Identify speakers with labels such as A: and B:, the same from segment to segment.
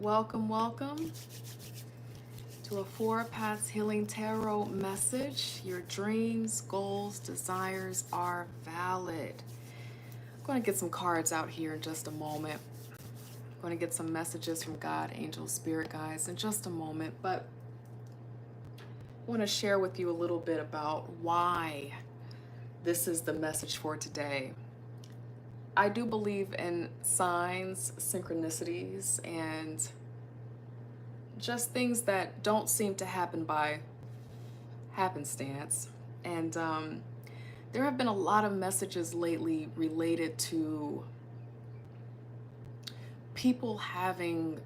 A: Welcome, welcome to a Four Paths Healing Tarot message. Your dreams, goals, desires are valid. I'm going to get some cards out here in just a moment. I'm going to get some messages from God, angels, spirit guides in just a moment, but I want to share with you a little bit about why this is the message for today. I do believe in signs, synchronicities, and just things that don't seem to happen by happenstance. And there have been a lot of messages lately related to people having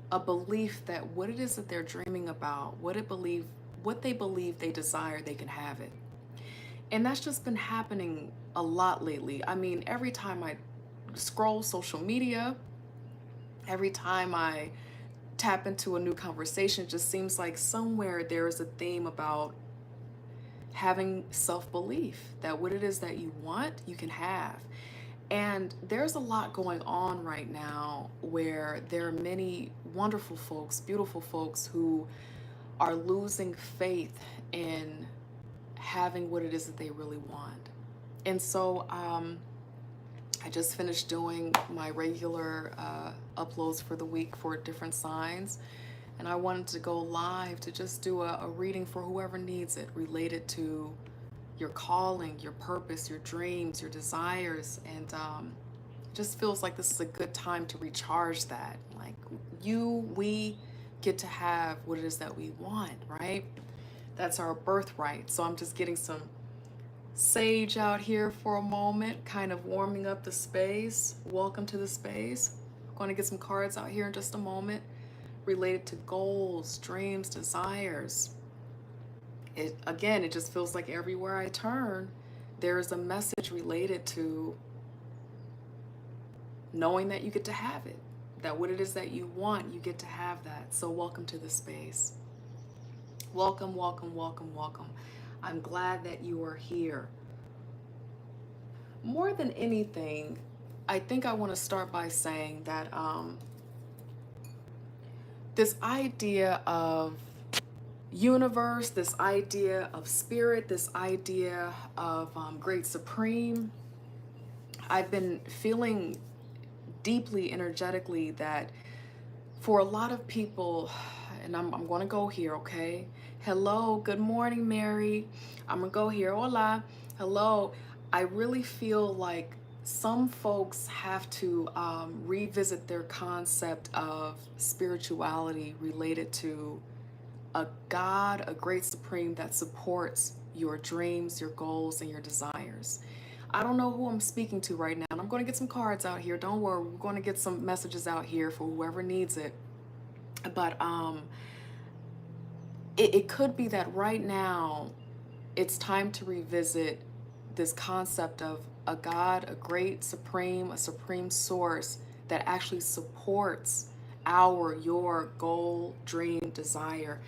A: a belief that what it is that they're dreaming about, what they believe they desire, they can have it. And that's just been happening a lot lately. I mean, every time I scroll social media, every time I tap into a new conversation, it just seems like somewhere there is a theme about having self-belief that what it is that you want, you can have. And there's a lot going on right now where there are many wonderful folks, beautiful folks who are losing faith in having what it is that they really want. And so I just finished doing my regular uploads for the week for different signs, and I wanted to go live to just do a reading for whoever needs it related to your calling, your purpose, your dreams, your desires. And it just feels like this is a good time to recharge that. Like we get to have what it is that we want, right? That's our birthright. So I'm just getting some sage out here for a moment, kind of warming up the space. Welcome to the space. I'm going to get some cards out here in just a moment related to goals, dreams, desires. It just feels like everywhere I turn, there is a message related to knowing that you get to have it, that what it is that you want, you get to have that. So welcome to the space. Welcome, welcome, welcome, welcome. I'm glad that you are here. More than anything, I think I want to start by saying that this idea of universe, this idea of spirit, this idea of great supreme, I've been feeling deeply energetically that for a lot of people, and I'm going to go here, okay? Hello, good morning, Mary. I'm going to go here. Hola. Hello. I really feel like some folks have to revisit their concept of spirituality related to a God, a great supreme that supports your dreams, your goals, and your desires. I don't know who I'm speaking to right now, and I'm going to get some cards out here. Don't worry, we're going to get some messages out here for whoever needs it. But it could be that right now it's time to revisit this concept of a God, a great supreme, a supreme source that actually supports your goal, dream, desire.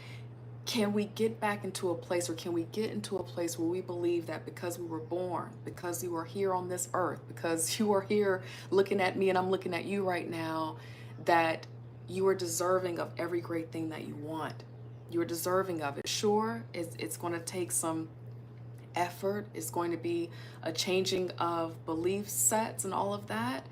A: Can we get back into a place, or can we get into a place where we believe that because we were born, because you are here on this earth, because you are here looking at me and I'm looking at you right now, that you are deserving of every great thing that you want? You're deserving of it. Sure, it's going to take some effort. It's going to be a changing of belief sets and all of that.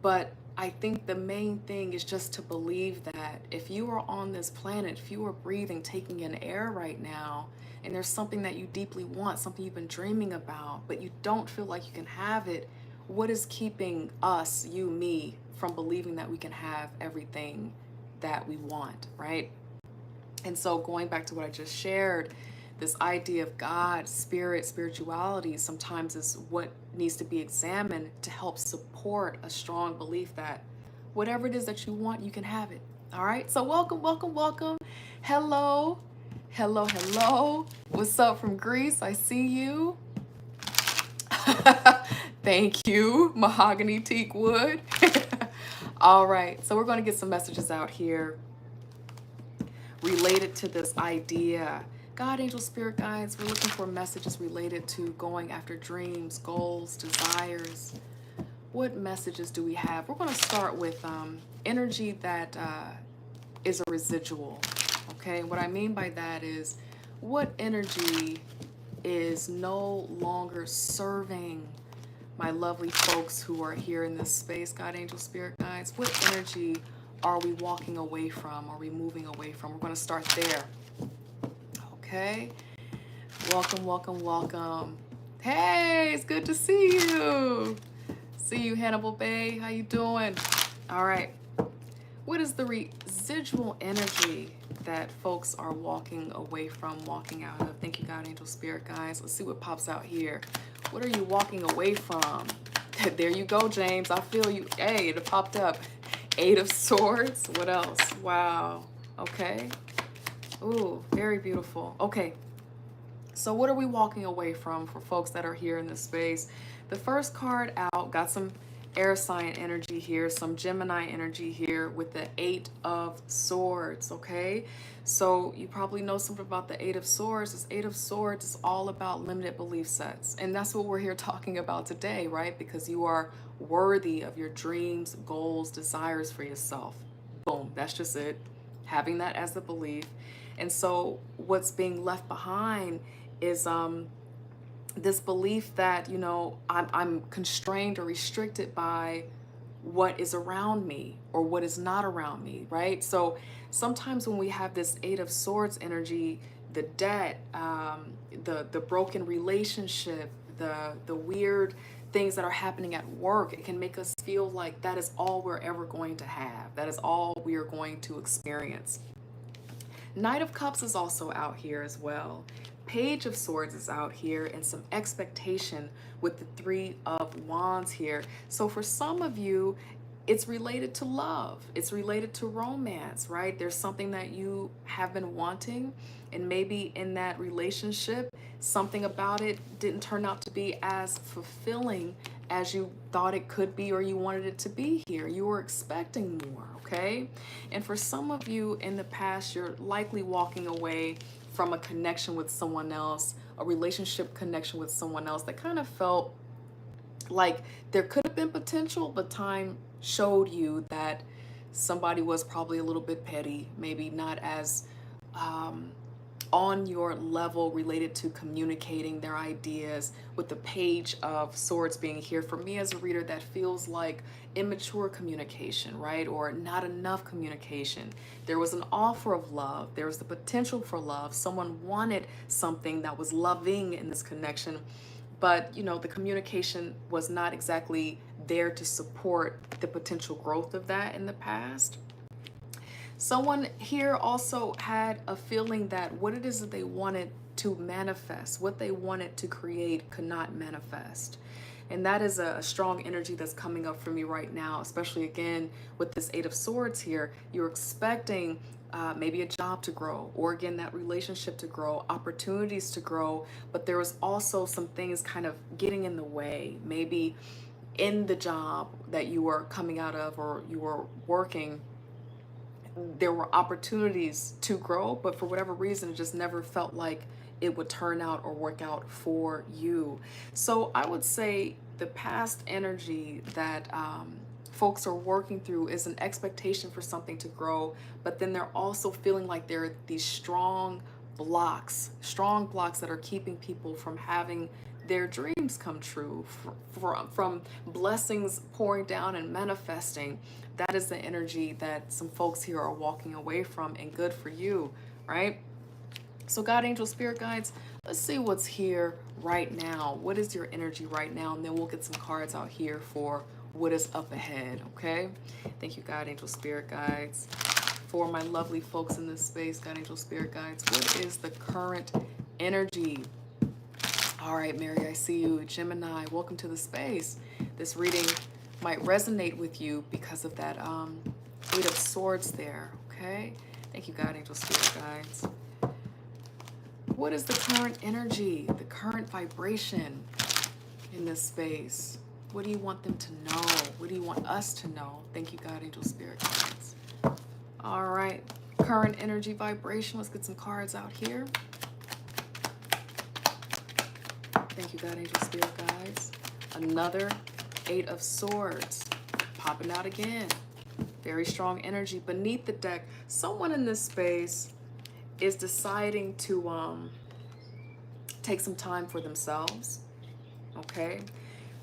A: But I think the main thing is just to believe that if you are on this planet, if you are breathing, taking in air right now, and there's something that you deeply want, something you've been dreaming about, but you don't feel like you can have it, what is keeping us, you, me, from believing that we can have everything that we want, right? And so going back to what I just shared, this idea of God, spirit, spirituality sometimes is what needs to be examined to help support a strong belief that whatever it is that you want, you can have it. All right. So welcome, welcome, welcome. Hello. Hello, hello. What's up from Greece? I see you. Thank you, mahogany teak wood. All right. So we're going to get some messages out here related to this idea. God, angel, spirit guides, we're looking for messages related to going after dreams, goals, desires. what messages do we have? We're going to start with energy that is a residual. Okay, what I mean by that is what energy is no longer serving my lovely folks who are here in this space, God, angel, spirit guides. What energy are we walking away from? Are we moving away from? We're going to start there. Okay. Welcome, welcome, welcome. Hey, it's good to see you. See you, Hannibal Bay. How you doing? All right. What is the residual energy that folks are walking away from, walking out of? Thank you, God, angel, spirit guides. Let's see what pops out here. What are you walking away from? There you go, James. I feel you. Hey, it popped up. Eight of Swords. What else? Wow. Okay. Ooh, very beautiful. Okay. So what are we walking away from for folks that are here in this space? The first card out, got some air sign energy here, some Gemini energy here with the Eight of Swords, okay? So you probably know something about the Eight of Swords. This Eight of Swords is all about limited belief sets. And that's what we're here talking about today, right? Because you are worthy of your dreams, goals, desires for yourself. Boom, that's just it. Having that as the belief. And so what's being left behind is this belief that, you know, I'm constrained or restricted by what is around me or what is not around me, right? So sometimes when we have this Eight of Swords energy, the debt, the broken relationship, the weird things that are happening at work, it can make us feel like that is all we're ever going to have. That is all we are going to experience. Knight of Cups is also out here as well. Page of Swords is out here, and some expectation with the Three of Wands here. So for some of you, it's related to love. It's related to romance, right? There's something that you have been wanting, and maybe in that relationship, something about it didn't turn out to be as fulfilling as you thought it could be or you wanted it to be here. You were expecting more, okay? And for some of you in the past, you're likely walking away from a connection with someone else, a relationship connection with someone else that kind of felt like there could have been potential, but time showed you that somebody was probably a little bit petty, maybe not as on your level related to communicating their ideas, with the Page of Swords being here. For me as a reader, that feels like immature communication, right? Or not enough communication. There was an offer of love. There was the potential for love. Someone wanted something that was loving in this connection, but you know, the communication was not exactly there to support the potential growth of that in the past. Someone here also had a feeling that what it is that they wanted to manifest, what they wanted to create, could not manifest. And that is a strong energy that's coming up for me right now, especially again with this Eight of Swords here. You're expecting maybe a job to grow, or again, that relationship to grow, opportunities to grow, but there was also some things kind of getting in the way. Maybe in the job that you were coming out of or you were working, there were opportunities to grow, but for whatever reason, it just never felt like it would turn out or work out for you. So I would say the past energy that folks are working through is an expectation for something to grow, but then they're also feeling like there are these strong blocks that are keeping people from having their dreams come true, from blessings pouring down and manifesting. That is the energy that some folks here are walking away from, and good for you, right? So God, angel, spirit guides, let's see what's here right now. What is your energy right now? And then we'll get some cards out here for what is up ahead, okay? Thank you, God, angel, spirit guides. For my lovely folks in this space, God, angel, spirit guides, what is the current energy? All right, Mary, I see you. Gemini, welcome to the space. This reading might resonate with you because of that Eight of Swords there, okay? Thank you, God, angel, spirit guides. What is the current energy, the current vibration in this space? What do you want them to know? What do you want us to know? Thank you, God, angel, spirit guides. All right, current energy vibration. Let's get some cards out here. Thank you, God, angel, spirit guides. Another Eight of Swords, popping out again. Very strong energy beneath the deck. Someone in this space is deciding to take some time for themselves, okay?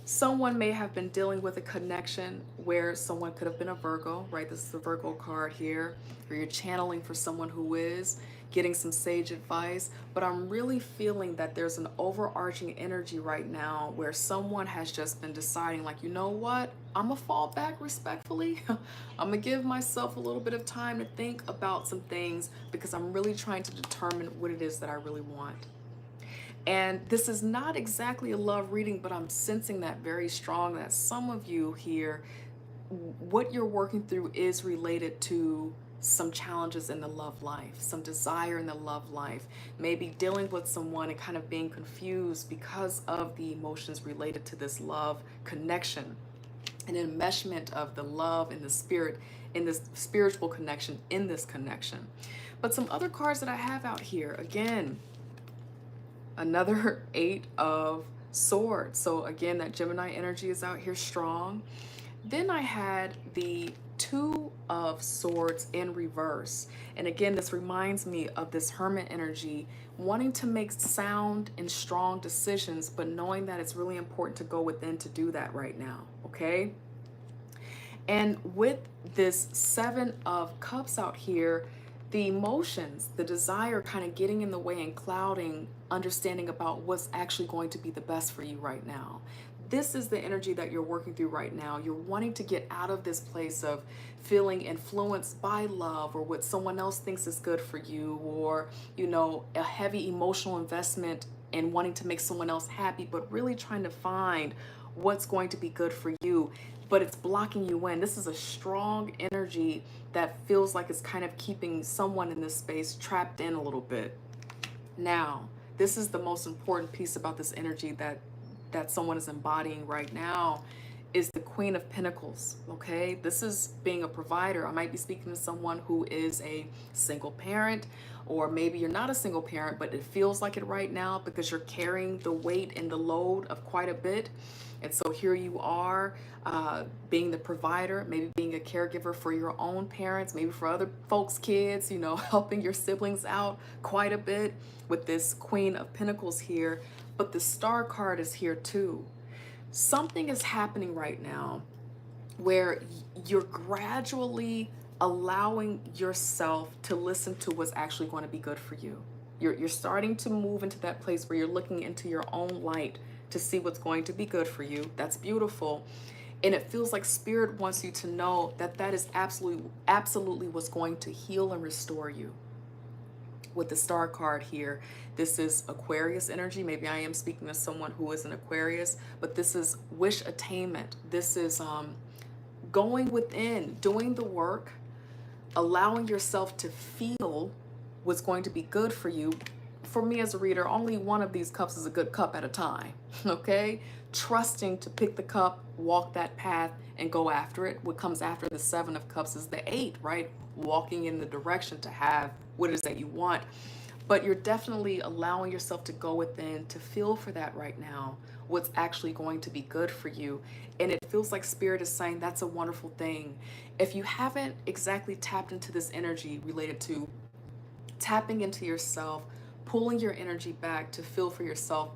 A: Someone may have been dealing with a connection where someone could have been a Virgo, right? This is the Virgo card here, or you're channeling for someone who is getting some sage advice. But I'm really feeling that there's an overarching energy right now where someone has just been deciding, like, you know what? I'm gonna fall back respectfully. I'm gonna give myself a little bit of time to think about some things because I'm really trying to determine what it is that I really want. And this is not exactly a love reading, but I'm sensing that very strong that some of you here, what you're working through is related to some challenges in the love life, some desire in the love life, maybe dealing with someone and kind of being confused because of the emotions related to this love connection, an enmeshment of the love and the spirit in this spiritual connection in this connection. But some other cards that I have out here, again, another Eight of Swords. So again, that Gemini energy is out here strong. Then I had the Two of Swords in reverse. And again, this reminds me of this Hermit energy, wanting to make sound and strong decisions, but knowing that it's really important to go within to do that right now, okay? And with this Seven of Cups out here, the emotions, the desire kind of getting in the way and clouding understanding about what's actually going to be the best for you right now. This is the energy that you're working through right now. You're wanting to get out of this place of feeling influenced by love or what someone else thinks is good for you, or, you know, a heavy emotional investment in wanting to make someone else happy, but really trying to find what's going to be good for you, but it's blocking you in. This is a strong energy that feels like it's kind of keeping someone in this space trapped in a little bit. Now, this is the most important piece about this energy that someone is embodying right now, is the Queen of Pentacles, okay? This is being a provider. I might be speaking to someone who is a single parent, or maybe you're not a single parent, but it feels like it right now because you're carrying the weight and the load of quite a bit. And so here you are, being the provider, maybe being a caregiver for your own parents, maybe for other folks' kids, you know, helping your siblings out quite a bit with this Queen of Pentacles here. But the Star card is here too. Something is happening right now where you're gradually allowing yourself to listen to what's actually going to be good for you. You're starting to move into that place where you're looking into your own light to see what's going to be good for you. That's beautiful. And it feels like Spirit wants you to know that that is absolutely what's going to heal and restore you. With the Star card here, this is Aquarius energy. Maybe I am speaking to someone who is an Aquarius, but this is wish attainment. This is going within, doing the work, allowing yourself to feel what's going to be good for you. For me as a reader, only one of these cups is a good cup at a time, okay? Trusting to pick the cup, walk that path, and go after it. What comes after the Seven of Cups is the Eight, right? Walking in the direction to have what it is that you want. But you're definitely allowing yourself to go within, to feel for that right now, what's actually going to be good for you. And it feels like Spirit is saying that's a wonderful thing. If you haven't exactly tapped into this energy related to tapping into yourself, pulling your energy back to feel for yourself,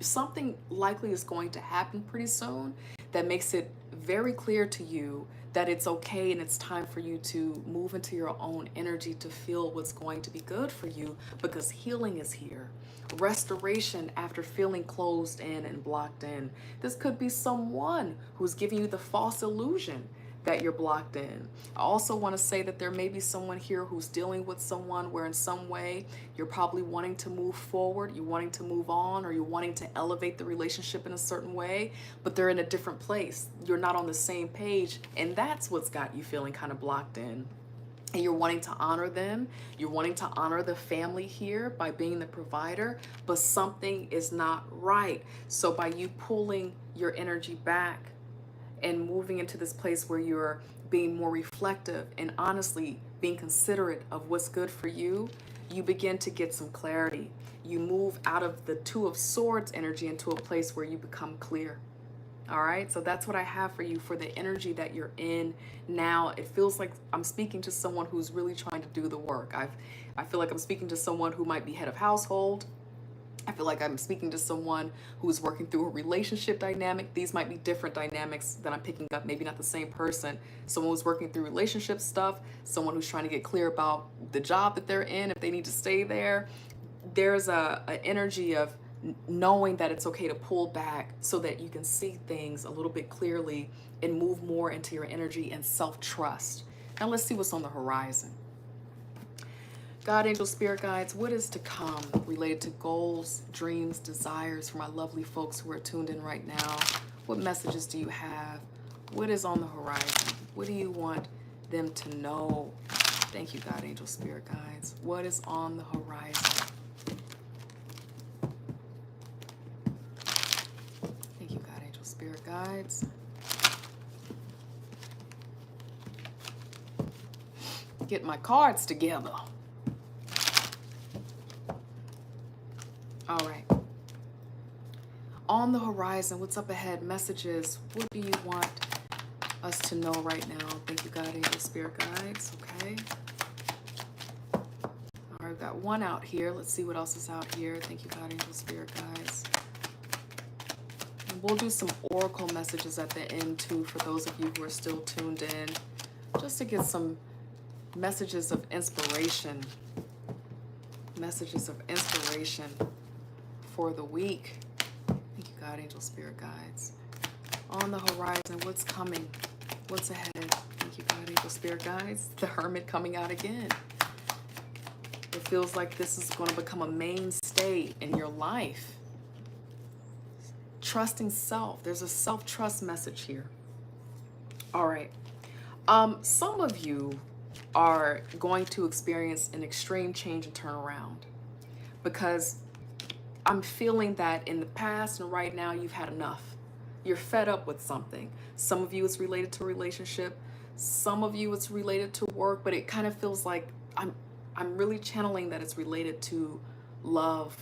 A: something likely is going to happen pretty soon that makes it very clear to you that it's okay and it's time for you to move into your own energy to feel what's going to be good for you, because healing is here. Restoration after feeling closed in and blocked in. This could be someone who's giving you the false illusion that you're blocked in. I also want to say that there may be someone here who's dealing with someone where in some way you're probably wanting to move forward, you're wanting to move on, or you're wanting to elevate the relationship in a certain way, but they're in a different place. You're not on the same page, and that's what's got you feeling kind of blocked in. And you're wanting to honor them, you're wanting to honor the family here by being the provider, but something is not right. So by you pulling your energy back and moving into this place where you're being more reflective and honestly being considerate of what's good for you, you begin to get some clarity. You move out of the Two of Swords energy into a place where you become clear. All right, so that's what I have for you for the energy that you're in now. It feels like I'm speaking to someone who's really trying to do the work. I feel like I'm speaking to someone who might be head of household. I feel like I'm speaking to someone who's working through a relationship dynamic. These might be different dynamics that I'm picking up, maybe not the same person. Someone who's working through relationship stuff, someone who's trying to get clear about the job that they're in, if they need to stay there. There's a energy of knowing that it's okay to pull back so that you can see things a little bit clearly and move more into your energy and self-trust. Now let's see what's on the horizon. God, angel, spirit guides, what is to come related to goals, dreams, desires for my lovely folks who are tuned in right now? What messages do you have? What is on the horizon? What do you want them to know? Thank you, God, angel, spirit guides. What is on the horizon? Thank you, God, angel, spirit guides. Get my cards together. All right. On the horizon, what's up ahead? Messages. What do you want us to know right now? Thank you, God, angel, spirit guides. Okay. All right, we've got one out here. Let's see what else is out here. Thank you, God, angel, spirit guides. And we'll do some oracle messages at the end, too, for those of you who are still tuned in, just to get some messages of inspiration. Messages of inspiration for the week. Thank you, God, angel, spirit guides. On the horizon, what's coming? What's ahead? Thank you, God, angel, spirit guides. The Hermit coming out again. It feels like this is going to become a mainstay in your life. Trusting self. There's a self-trust message here. All right. Some of you are going to experience an extreme change and turnaround because I'm feeling that in the past and right now you've had enough. You're fed up with something. Some of you it's related to a relationship. Some of you it's related to work, but it kind of feels like I'm really channeling that it's related to love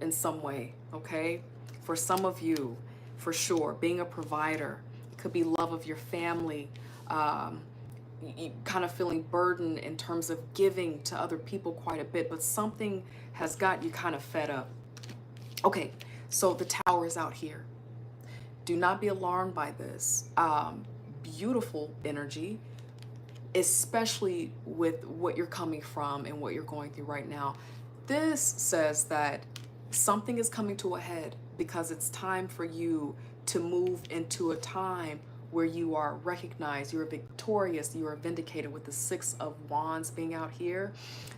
A: in some way, okay? For some of you, for sure, being a provider. It could be love of your family. You kind of feeling burdened in terms of giving to other people quite a bit, but something has got you kind of fed up. Okay, so the Tower is out here. Do not be alarmed by this. Beautiful energy, especially with what you're coming from and what you're going through right now. This says that something is coming to a head because it's time for you to move into a time where you are recognized, you are victorious, you are vindicated with the Six of Wands being out here.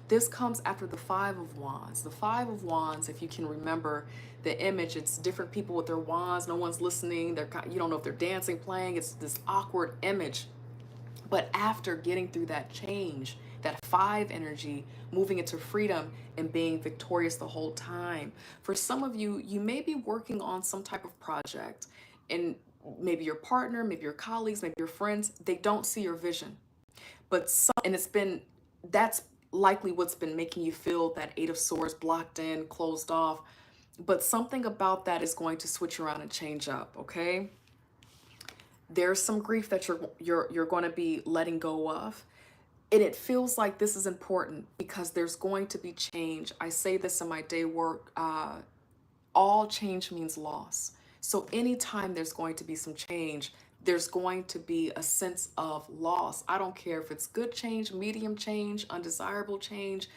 A: This comes after the Five of Wands. The Five of Wands, if you can remember the image, it's different people with their wands, no one's listening, you don't know if they're dancing, playing, it's this awkward image. But after getting through that change, that five energy, moving into freedom and being victorious the whole time. For some of you, you may be working on some type of project and maybe your partner, maybe your colleagues, maybe your friends, they don't see your vision. But that's likely what's been making you feel that Eight of Swords blocked in, closed off. But something about that is going to switch around and change up, okay? There's some grief that you're going to be letting go of. And it feels like this is important because there's going to be change. I say this in my day work, all change means loss. So anytime there's going to be some change, there's going to be a sense of loss. I don't care if it's good change, medium change, undesirable change.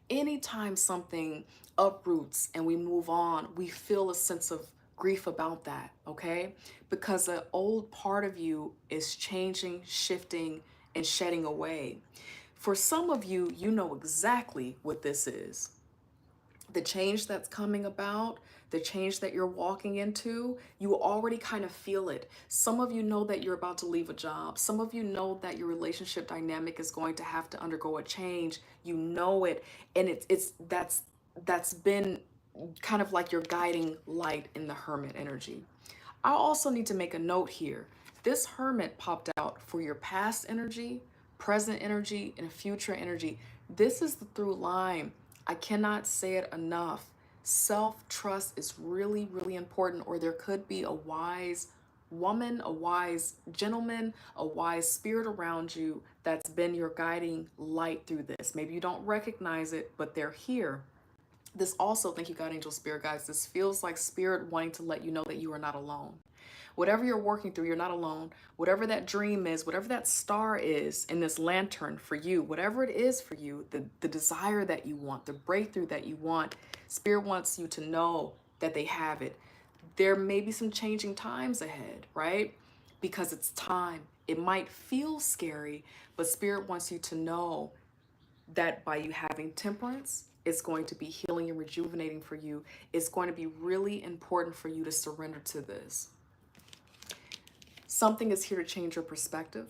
A: Anytime something uproots and we move on, we feel a sense of grief about that, okay? Because an old part of you is changing, shifting, and shedding away. For some of you, you know exactly what this is. The change that's coming about, the change that you're walking into, you already kind of feel it. Some of you know that you're about to leave a job. Some of you know that your relationship dynamic is going to have to undergo a change. You know it, and that's been kind of like your guiding light in the Hermit energy. I also need to make a note here. This Hermit popped out for your past energy, present energy, and future energy. This is the through line. I cannot say it enough. Self-trust is really, really important, or there could be a wise woman, a wise gentleman, a wise spirit around you that's been your guiding light through this. Maybe you don't recognize it, but they're here. This also, thank you, God, angel, spirit guides. This feels like spirit wanting to let you know that you are not alone. Whatever you're working through, you're not alone. Whatever that dream is, whatever that star is in this lantern for you, whatever it is for you, the desire that you want, the breakthrough that you want, spirit wants you to know that they have it. There may be some changing times ahead, right? Because it's time. It might feel scary, but spirit wants you to know that by you having temperance, it's going to be healing and rejuvenating for you. It's going to be really important for you to surrender to this. Something is here to change your perspective.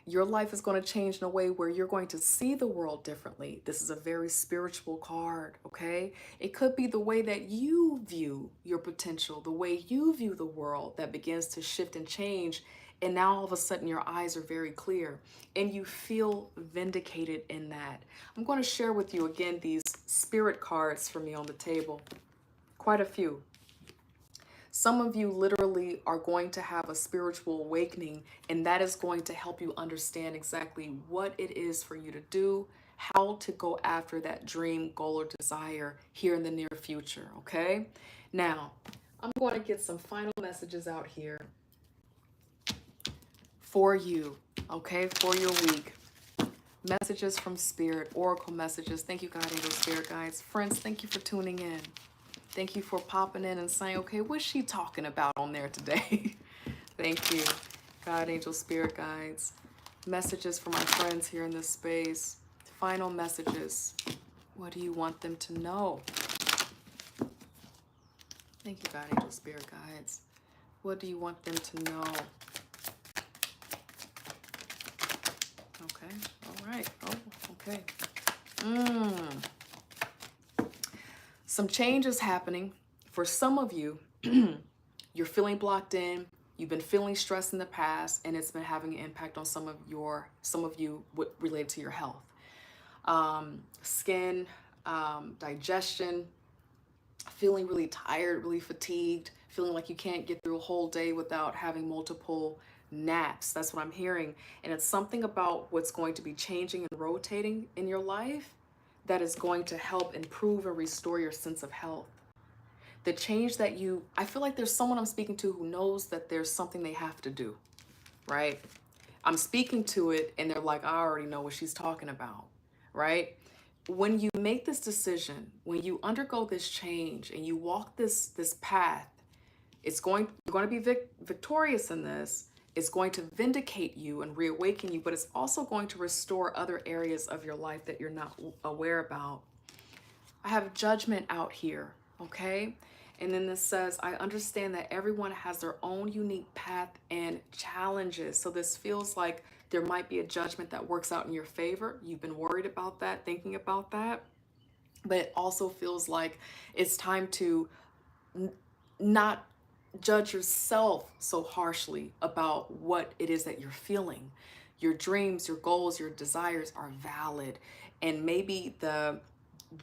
A: Your life is going to change in a way where you're going to see the world differently. This is a very spiritual card, okay? It could be the way that you view your potential, the way you view the world that begins to shift and change. And now all of a sudden your eyes are very clear and you feel vindicated in that. I'm going to share with you again these spirit cards for me on the table. Quite a few. Some of you literally are going to have a spiritual awakening, and that is going to help you understand exactly what it is for you to do, how to go after that dream, goal, or desire here in the near future, okay? Now, I'm going to get some final messages out here for you, okay, for your week. Messages from Spirit, Oracle messages. Thank you, God, angel, spirit guides. Friends, thank you for tuning in. Thank you for popping in and saying, okay, what's she talking about on there today? Thank you. God, angel, spirit guides. Messages for my friends here in this space. Final messages. What do you want them to know? Thank you, God, angel, spirit guides. What do you want them to know? Okay. All right. Oh, okay. Some change is happening. For some of you, you're feeling blocked in. You've been feeling stress in the past, and it's been having an impact on some of you related to your health. Skin, digestion, feeling really tired, really fatigued, feeling like you can't get through a whole day without having multiple naps. That's what I'm hearing. And it's something about what's going to be changing and rotating in your life that is going to help improve and restore your sense of health. The change that I feel like there's someone I'm speaking to who knows that there's something they have to do, right? I'm speaking to it and they're like, I already know what she's talking about, right? When you make this decision, when you undergo this change and you walk this path, you're going to be victorious in this. It's going to vindicate you and reawaken you, but it's also going to restore other areas of your life that you're not aware about. I have judgment out here, okay? And then this says, I understand that everyone has their own unique path and challenges. So this feels like there might be a judgment that works out in your favor. You've been worried about that, thinking about that. But it also feels like it's time to not judge yourself so harshly about what it is that you're feeling. Your dreams, your goals, your desires are valid. And maybe the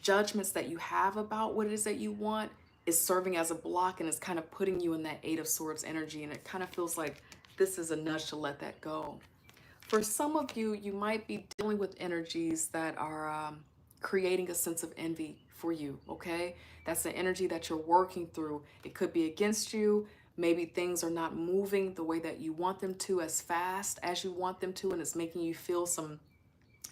A: judgments that you have about what it is that you want is serving as a block and is kind of putting you in that Eight of Swords energy. And it kind of feels like this is a nudge to let that go. For some of you, you might be dealing with energies that are creating a sense of envy for you, okay? That's the energy that you're working through. It could be against you. Maybe things are not moving the way that you want them to, as fast as you want them to, and it's making you feel some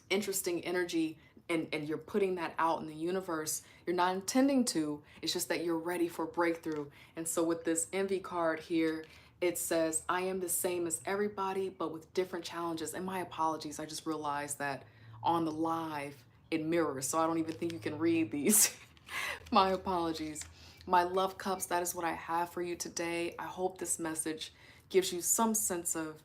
A: interesting energy, and you're putting that out in the universe. You're not intending to. It's just that you're ready for breakthrough. And so with this envy card here, it says, I am the same as everybody, but with different challenges. And my apologies, I just realized that on the live, it mirrors, so I don't even think you can read these. My apologies. My love cups, that is what I have for you today. I hope this message gives you some sense of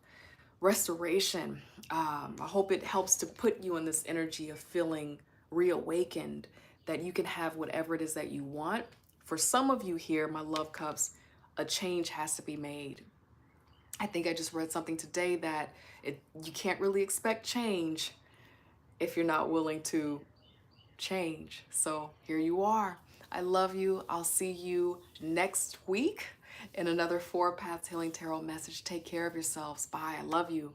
A: restoration. I hope it helps to put you in this energy of feeling reawakened, that you can have whatever it is that you want. For some of you here, my love cups, a change has to be made. I think I just read something today that you can't really expect change if you're not willing to change. So here you are. I love you. I'll see you next week. in another Four Paths Healing Tarot message. Take care of yourselves. Bye. I love you.